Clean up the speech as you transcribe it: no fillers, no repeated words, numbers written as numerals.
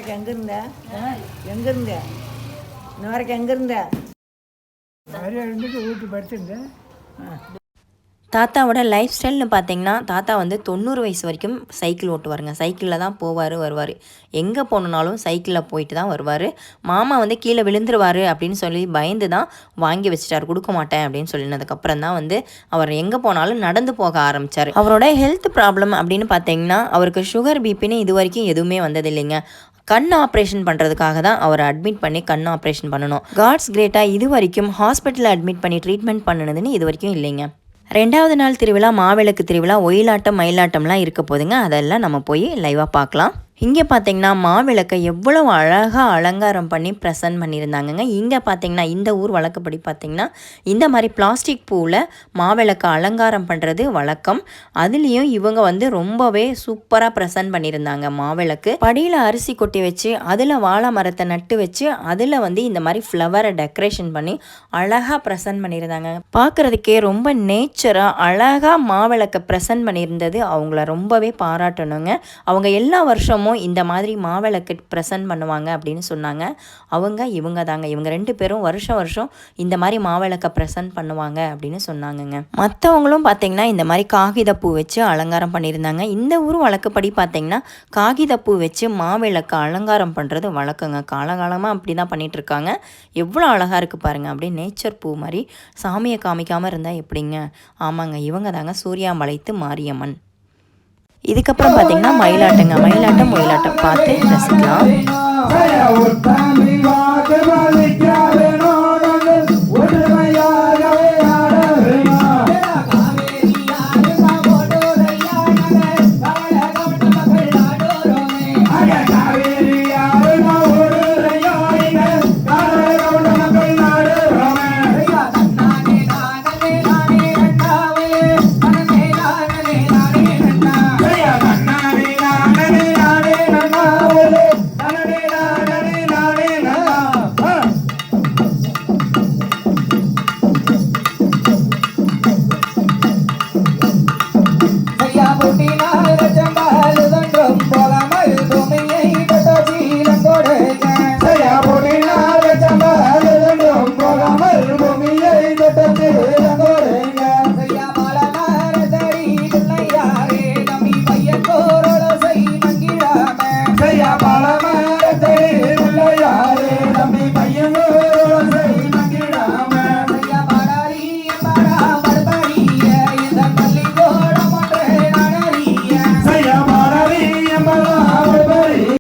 வரைக்கும் எங்கே இருந்த எங்கே இருந்த இன்ன வரைக்கும் எங்கே இருந்த நிறைய இருந்துட்டு வீட்டு படுத்துருந்தேன். தாத்தாவோட லைஃப் ஸ்டைல்னு பார்த்தீங்கன்னா தாத்தா வந்து 90 வயசு வரைக்கும் சைக்கிள் ஓட்டுவாருங்க. சைக்கிளில் தான் போவார் வருவார். எங்கே போகணுன்னாலும் சைக்கிளில் போயிட்டு தான் வருவார். மாமா வந்து கீழே விழுந்துருவார் அப்படின்னு சொல்லி பயந்து தான் வாங்கி வச்சுட்டார். கொடுக்க மாட்டேன் அப்படின்னு சொல்லினதுக்கப்புறம் தான் வந்து அவர் எங்கே போனாலும் நடந்து போக ஆரம்பித்தார். அவரோட ஹெல்த் ப்ராப்ளம் அப்படின்னு பார்த்தீங்கன்னா அவருக்கு சுகர் பிபின்னு இது வரைக்கும் எதுவுமே வந்தது இல்லைங்க. கண் ஆப்ரேஷன் பண்ணுறதுக்காக தான் அவரை அட்மிட் பண்ணி கண் ஆப்ரேஷன் பண்ணணும். காட்ஸ் கிரேட்டாக இது வரைக்கும் ஹாஸ்பிட்டலில் அட்மிட் பண்ணி ட்ரீட்மெண்ட் பண்ணினதுன்னு இது வரைக்கும் இல்லைங்க. 2வது நாள் திருவிழா மாவிளக்கு திருவிழா, ஒயிலாட்டம் மயிலாட்டம்லாம் இருக்க போதுங்க. அதெல்லாம் நம்ம போய் லைவாக பார்க்கலாம். இங்கே பார்த்தீங்கன்னா மாவிளக்கை எவ்வளோ அழகாக அலங்காரம் பண்ணி ப்ரெசன்ட் பண்ணியிருந்தாங்கங்க. இங்கே பார்த்தீங்கன்னா இந்த ஊர் வழக்கப்படி பார்த்தீங்கன்னா இந்த மாதிரி பிளாஸ்டிக் பூவில் மாவிளக்கை அலங்காரம் பண்ணுறது வழக்கம். அதுலேயும் இவங்க வந்து ரொம்பவே சூப்பராக ப்ரெசன்ட் பண்ணியிருந்தாங்க. மாவிளக்கு படியில் அரிசி கொட்டி வச்சு அதில் வாழை மரத்தை நட்டு வச்சு அதில் வந்து இந்த மாதிரி ஃப்ளவரை டெக்கரேஷன் பண்ணி அழகாக ப்ரெசன்ட் பண்ணியிருந்தாங்க. பார்க்குறதுக்கே ரொம்ப நேச்சராக அழகாக மாவிளக்கை ப்ரெசன்ட் பண்ணியிருந்தது அவங்கள ரொம்பவே பாராட்டணுங்க. அவங்க எல்லா வருஷமும் இந்த மாதிரி மாவிளக்கு ப்ரெசன்ட் பண்ணுவாங்க அப்படின்னு சொன்னாங்க. இவங்க தாங்க. இவங்க 2 பேரும் வருஷம் இந்த மாதிரி மாவிளக்கை ப்ரெசன்ட் பண்ணுவாங்க அப்படின்னு சொன்னாங்கங்க. மற்றவங்களும் பார்த்தீங்கன்னா இந்த மாதிரி காகிதப்பூ வச்சு அலங்காரம் பண்ணியிருந்தாங்க. இந்த ஊர் வழக்கப்படி பார்த்தீங்கன்னா காகிதப்பூ வச்சு மாவிளக்கை அலங்காரம் பண்ணுறது வழக்கங்க. காலகாலமாக அப்படி தான் பண்ணிட்டு இருக்காங்க. எவ்வளோ அழகாக இருக்குது பாருங்கள். அப்படியே நேச்சர் பூ மாதிரி சாமியை காமிக்காமல் இருந்தால் எப்படிங்க? ஆமாங்க, இவங்க தாங்க சூர்யாம்பாளையத்து மாரியம்மன். இதுக்கப்புறம் பார்த்தீங்கன்னா மயிலாட்டம் ஒயிலாட்டம் பார்த்து ரசிக்கலாம்.